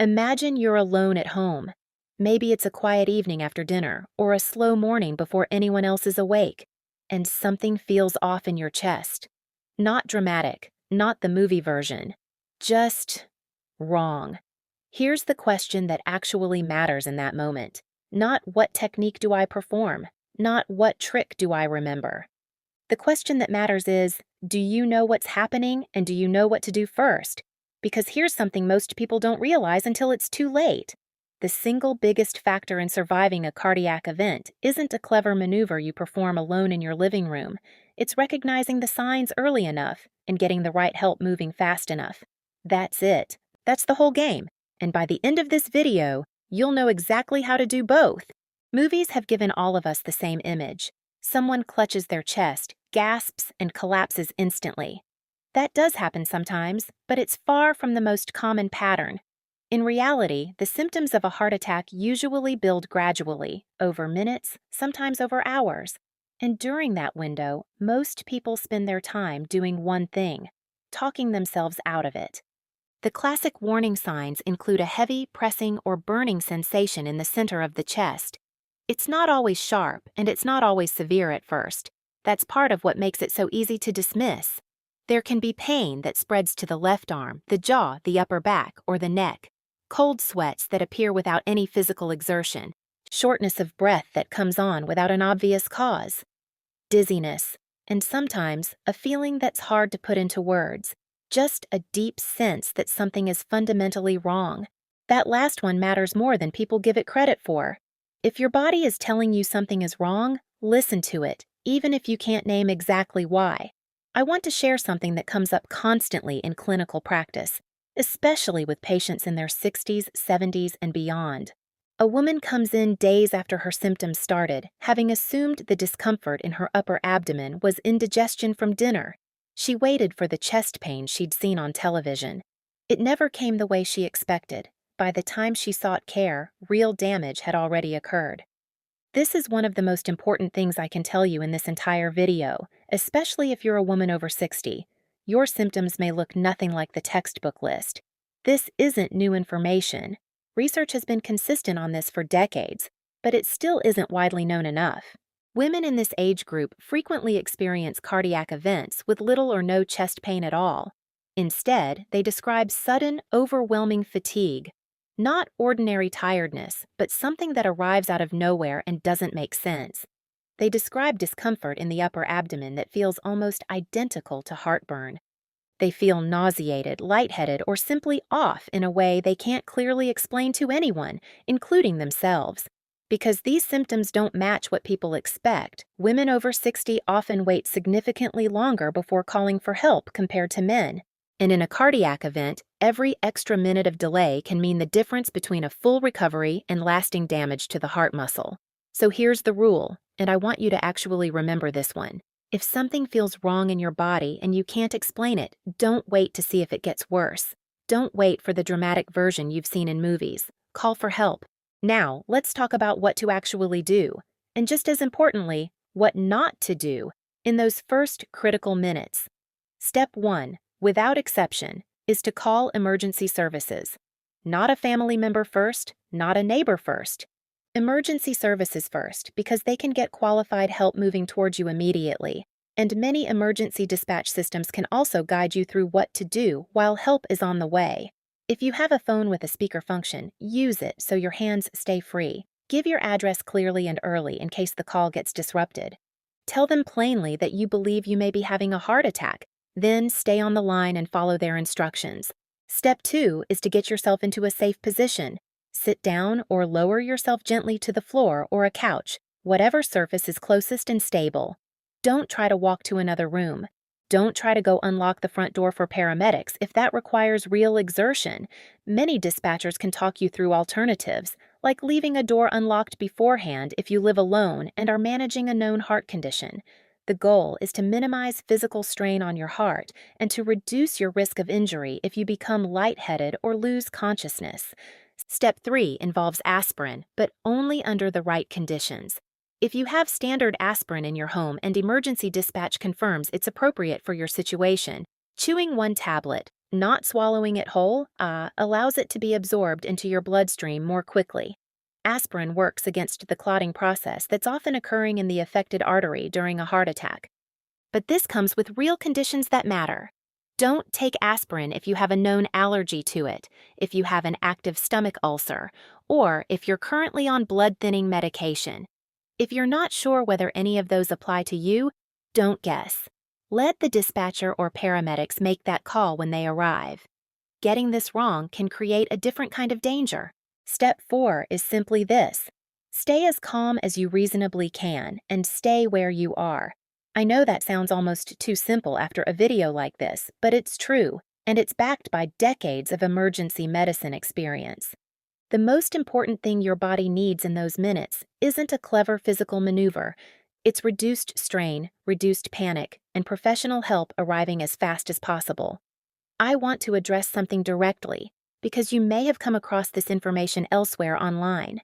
Imagine you're alone at home. Maybe it's a quiet evening after dinner or a slow morning before anyone else is awake, and something feels off in your chest. Not dramatic, not the movie version, just wrong. Here's the question that actually matters in that moment. Not what technique do I perform, not what trick do I remember. The question that matters is, do you know what's happening and do you know what to do first? Because here's something most people don't realize until it's too late. The single biggest factor in surviving a cardiac event isn't a clever maneuver you perform alone in your living room. It's recognizing the signs early enough and getting the right help moving fast enough. That's it. That's the whole game. And by the end of this video, you'll know exactly how to do both. Movies have given all of us the same image. Someone clutches their chest, gasps, and collapses instantly. That does happen sometimes, but it's far from the most common pattern. In reality, the symptoms of a heart attack usually build gradually, over minutes, sometimes over hours. And during that window, most people spend their time doing one thing: talking themselves out of it. The classic warning signs include a heavy, pressing, or burning sensation in the center of the chest. It's not always sharp, and it's not always severe at first. That's part of what makes it so easy to dismiss. There can be pain that spreads to the left arm, the jaw, the upper back, or the neck. Cold sweats that appear without any physical exertion. Shortness of breath that comes on without an obvious cause. Dizziness, and sometimes a feeling that's hard to put into words. Just a deep sense that something is fundamentally wrong. That last one matters more than people give it credit for. If your body is telling you something is wrong, listen to it, even if you can't name exactly why. I want to share something that comes up constantly in clinical practice, especially with patients in their 60s, 70s, and beyond. A woman comes in days after her symptoms started, having assumed the discomfort in her upper abdomen was indigestion from dinner. She waited for the chest pain she'd seen on television. It never came the way she expected. By the time she sought care, real damage had already occurred. This is one of the most important things I can tell you in this entire video, especially if you're a woman over 60. Your symptoms may look nothing like the textbook list. This isn't new information. Research has been consistent on this for decades, but it still isn't widely known enough. Women in this age group frequently experience cardiac events with little or no chest pain at all. Instead, they describe sudden, overwhelming fatigue. Not ordinary tiredness, but something that arrives out of nowhere and doesn't make sense. They describe discomfort in the upper abdomen that feels almost identical to heartburn. They feel nauseated, lightheaded, or simply off in a way they can't clearly explain to anyone, including themselves. Because these symptoms don't match what people expect, women over 60 often wait significantly longer before calling for help compared to men. And in a cardiac event, every extra minute of delay can mean the difference between a full recovery and lasting damage to the heart muscle. So here's the rule, and I want you to actually remember this one. If something feels wrong in your body and you can't explain it, don't wait to see if it gets worse. Don't wait for the dramatic version you've seen in movies. Call for help. Now, let's talk about what to actually do, and just as importantly, what not to do in those first critical minutes. Step 1. Without exception, is to call emergency services. Not a family member first, not a neighbor first. Emergency services first, because they can get qualified help moving towards you immediately. And many emergency dispatch systems can also guide you through what to do while help is on the way. If you have a phone with a speaker function, use it so your hands stay free. Give your address clearly and early in case the call gets disrupted. Tell them plainly that you believe you may be having a heart attack. Then stay on the line and follow their instructions. Step 2 is to get yourself into a safe position. Sit down or lower yourself gently to the floor or a couch, whatever surface is closest and stable. Don't try to walk to another room. Don't try to go unlock the front door for paramedics if that requires real exertion. Many dispatchers can talk you through alternatives, like leaving a door unlocked beforehand if you live alone and are managing a known heart condition. The goal is to minimize physical strain on your heart and to reduce your risk of injury if you become lightheaded or lose consciousness. Step 3 involves aspirin, but only under the right conditions. If you have standard aspirin in your home and emergency dispatch confirms it's appropriate for your situation, chewing one tablet, Not swallowing it whole allows it to be absorbed into your bloodstream more quickly. Aspirin works against the clotting process that's often occurring in the affected artery during a heart attack. But this comes with real conditions that matter. Don't take aspirin if you have a known allergy to it, if you have an active stomach ulcer, or if you're currently on blood-thinning medication. If you're not sure whether any of those apply to you, don't guess. Let the dispatcher or paramedics make that call when they arrive. Getting this wrong can create a different kind of danger. Step 4 is simply this. Stay as calm as you reasonably can and stay where you are. I know that sounds almost too simple after a video like this, but it's true, and it's backed by decades of emergency medicine experience. The most important thing your body needs in those minutes isn't a clever physical maneuver. It's reduced strain, reduced panic, and professional help arriving as fast as possible. I want to address something directly, because you may have come across this information elsewhere online.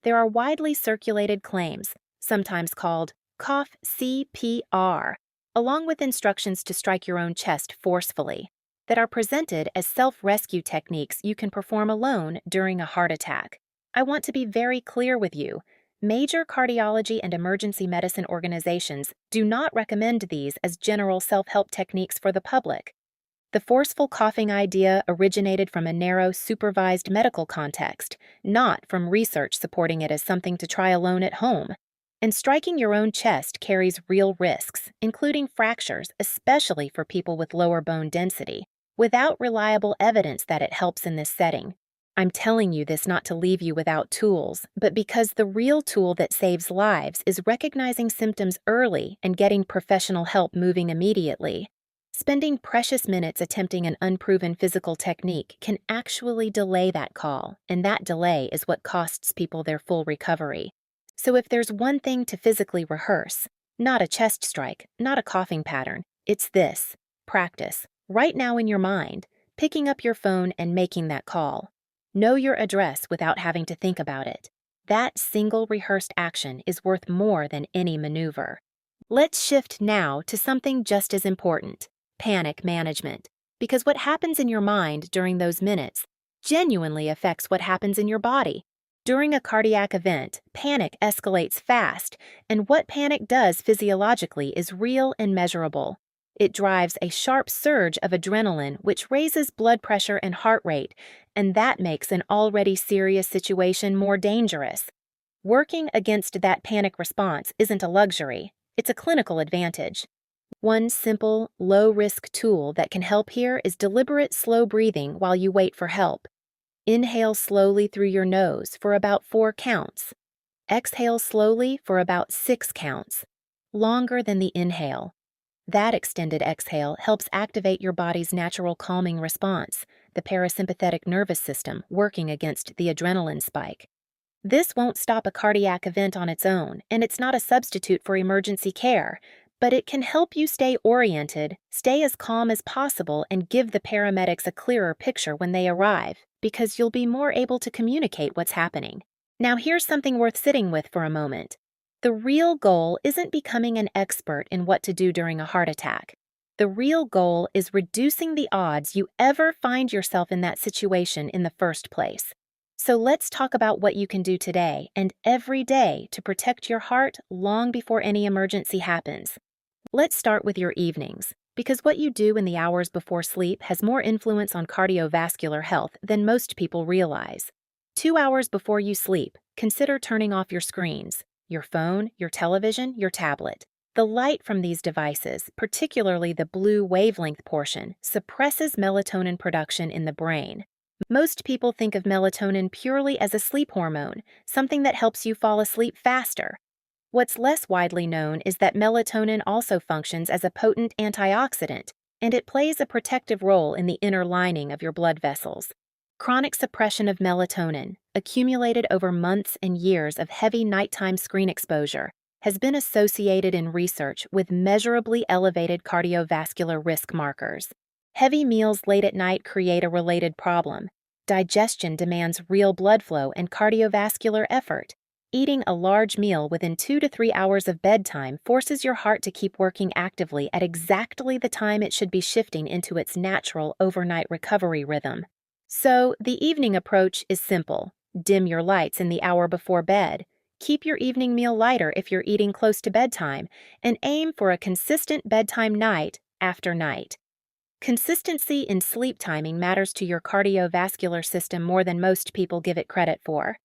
There are widely circulated claims, sometimes called cough CPR, along with instructions to strike your own chest forcefully, that are presented as self-rescue techniques you can perform alone during a heart attack. I want to be very clear with you. Major cardiology and emergency medicine organizations do not recommend these as general self-help techniques for the public. The forceful coughing idea originated from a narrow, supervised medical context, not from research supporting it as something to try alone at home. And striking your own chest carries real risks, including fractures, especially for people with lower bone density, without reliable evidence that it helps in this setting. I'm telling you this not to leave you without tools, but because the real tool that saves lives is recognizing symptoms early and getting professional help moving immediately. Spending precious minutes attempting an unproven physical technique can actually delay that call, and that delay is what costs people their full recovery. So if there's one thing to physically rehearse, not a chest strike, not a coughing pattern, it's this: practice, right now in your mind, picking up your phone and making that call. Know your address without having to think about it. That single rehearsed action is worth more than any maneuver. Let's shift now to something just as important: panic management. Because what happens in your mind during those minutes genuinely affects what happens in your body. During a cardiac event, panic escalates fast, and what panic does physiologically is real and measurable. It drives a sharp surge of adrenaline, which raises blood pressure and heart rate, and that makes an already serious situation more dangerous. Working against that panic response isn't a luxury, it's a clinical advantage. One simple, low-risk tool that can help here is deliberate slow breathing while you wait for help. Inhale slowly through your nose for about 4 counts. Exhale slowly for about 6 counts, longer than the inhale. That extended exhale helps activate your body's natural calming response, the parasympathetic nervous system working against the adrenaline spike. This won't stop a cardiac event on its own, and it's not a substitute for emergency care, but it can help you stay oriented, stay as calm as possible, and give the paramedics a clearer picture when they arrive, because you'll be more able to communicate what's happening. Now here's something worth sitting with for a moment. The real goal isn't becoming an expert in what to do during a heart attack. The real goal is reducing the odds you ever find yourself in that situation in the first place. So let's talk about what you can do today and every day to protect your heart long before any emergency happens. Let's start with your evenings, because what you do in the hours before sleep has more influence on cardiovascular health than most people realize. 2 hours before you sleep, consider turning off your screens, your phone, your television, your tablet. The light from these devices, particularly the blue wavelength portion, suppresses melatonin production in the brain. Most people think of melatonin purely as a sleep hormone, something that helps you fall asleep faster. What's less widely known is that melatonin also functions as a potent antioxidant, and it plays a protective role in the inner lining of your blood vessels. Chronic suppression of melatonin, accumulated over months and years of heavy nighttime screen exposure, has been associated in research with measurably elevated cardiovascular risk markers. Heavy meals late at night create a related problem. Digestion demands real blood flow and cardiovascular effort. eating a large meal within 2 to 3 hours of bedtime forces your heart to keep working actively at exactly the time it should be shifting into its natural overnight recovery rhythm. So, the evening approach is simple. Dim your lights in the hour before bed. Keep your evening meal lighter if you're eating close to bedtime, and aim for a consistent bedtime night after night. Consistency in sleep timing matters to your cardiovascular system more than most people give it credit for.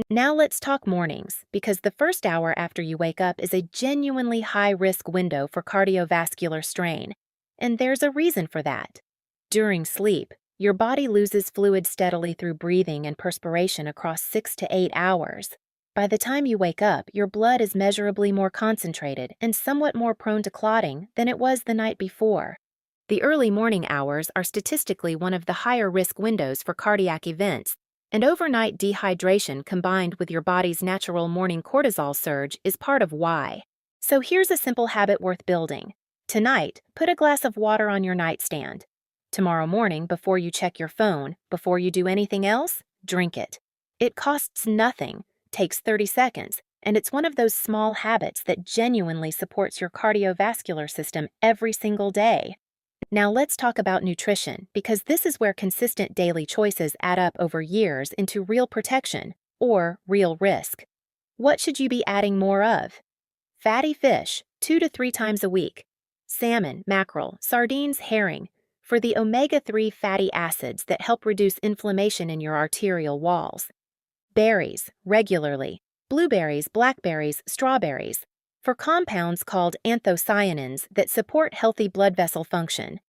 Now let's talk mornings, because the first hour after you wake up is a genuinely high-risk window for cardiovascular strain. And there's a reason for that. During sleep, your body loses fluid steadily through breathing and perspiration across 6 to 8 hours. By the time you wake up, your blood is measurably more concentrated and somewhat more prone to clotting than it was the night before. The early morning hours are statistically one of the higher risk windows for cardiac events, and overnight dehydration combined with your body's natural morning cortisol surge is part of why. So here's a simple habit worth building. Tonight, put a glass of water on your nightstand. Tomorrow morning, before you check your phone, before you do anything else, drink it. It costs nothing, takes 30 seconds, and it's one of those small habits that genuinely supports your cardiovascular system every single day. Now let's talk about nutrition, because this is where consistent daily choices add up over years into real protection, or real risk. What should you be adding more of? Fatty fish, 2 to 3 times a week. Salmon, mackerel, sardines, herring, for the omega-3 fatty acids that help reduce inflammation in your arterial walls. Berries, regularly. Blueberries, blackberries, strawberries, for compounds called anthocyanins that support healthy blood vessel function.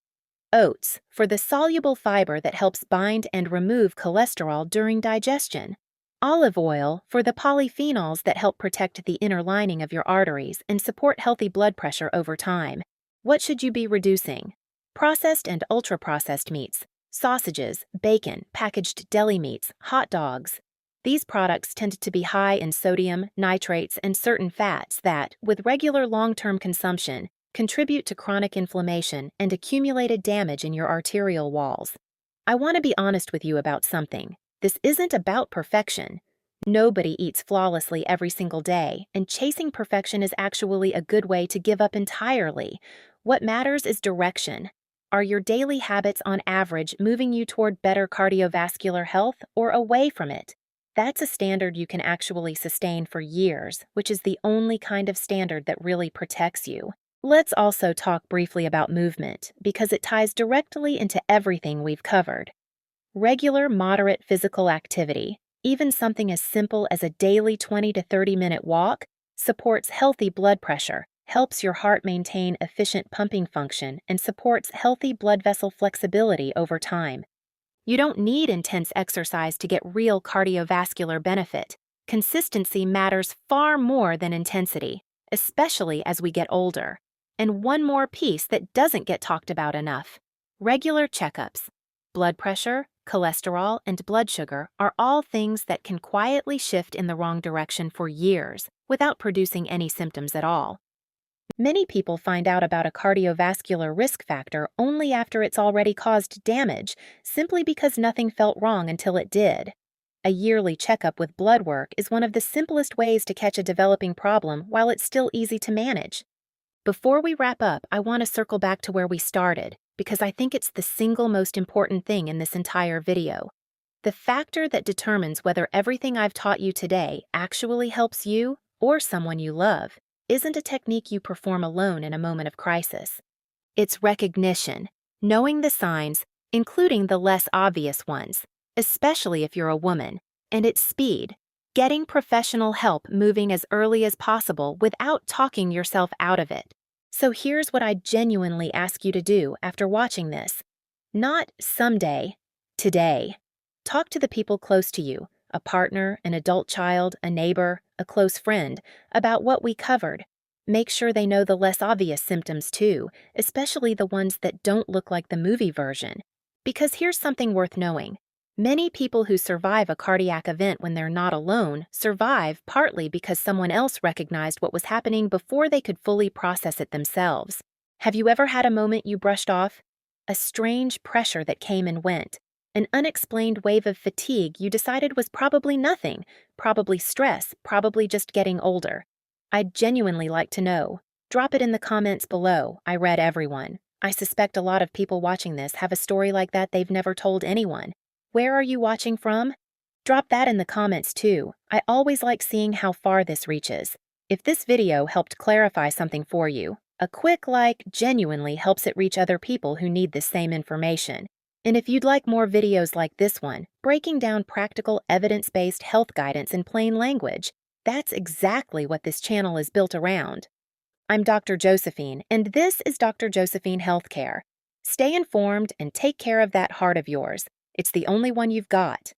Oats, for the soluble fiber that helps bind and remove cholesterol during digestion. Olive oil, for the polyphenols that help protect the inner lining of your arteries and support healthy blood pressure over time. What should you be reducing? Processed and ultra-processed meats, sausages, bacon, packaged deli meats, hot dogs. These products tend to be high in sodium, nitrates, and certain fats that, with regular long-term consumption, contribute to chronic inflammation and accumulated damage in your arterial walls. I want to be honest with you about something. This isn't about perfection. Nobody eats flawlessly every single day, and chasing perfection is actually a good way to give up entirely. What matters is direction. Are your daily habits on average moving you toward better cardiovascular health or away from it? That's a standard you can actually sustain for years, which is the only kind of standard that really protects you. Let's also talk briefly about movement, because it ties directly into everything we've covered. Regular, moderate physical activity, even something as simple as a daily 20 to 30-minute walk, supports healthy blood pressure, helps your heart maintain efficient pumping function, and supports healthy blood vessel flexibility over time. You don't need intense exercise to get real cardiovascular benefit. Consistency matters far more than intensity, especially as we get older. And one more piece that doesn't get talked about enough: regular checkups. Blood pressure, cholesterol, and blood sugar are all things that can quietly shift in the wrong direction for years without producing any symptoms at all. Many people find out about a cardiovascular risk factor only after it's already caused damage, simply because nothing felt wrong until it did. A yearly checkup with blood work is one of the simplest ways to catch a developing problem while it's still easy to manage. Before we wrap up, I want to circle back to where we started, because I think it's the single most important thing in this entire video. The factor that determines whether everything I've taught you today actually helps you or someone you love isn't a technique you perform alone in a moment of crisis. It's recognition, knowing the signs, including the less obvious ones, especially if you're a woman, and it's speed, getting professional help moving as early as possible without talking yourself out of it. So here's what I genuinely ask you to do after watching this. Not someday, today. Talk to the people close to you, a partner, an adult child, a neighbor, a close friend, about what we covered. Make sure they know the less obvious symptoms too, especially the ones that don't look like the movie version. Because here's something worth knowing. Many people who survive a cardiac event when they're not alone survive partly because someone else recognized what was happening before they could fully process it themselves. Have you ever had a moment you brushed off? A strange pressure that came and went. An unexplained wave of fatigue you decided was probably nothing, probably stress, probably just getting older. I'd genuinely like to know. Drop it in the comments below. I read everyone. I suspect a lot of people watching this have a story like that they've never told anyone. Where are you watching from? Drop that in the comments too. I always like seeing how far this reaches. If this video helped clarify something for you, a quick like genuinely helps it reach other people who need the same information. And if you'd like more videos like this one, breaking down practical evidence-based health guidance in plain language, that's exactly what this channel is built around. I'm Dr. Josephine, and this is Dr. Josephine Healthcare. Stay informed and take care of that heart of yours. It's the only one you've got.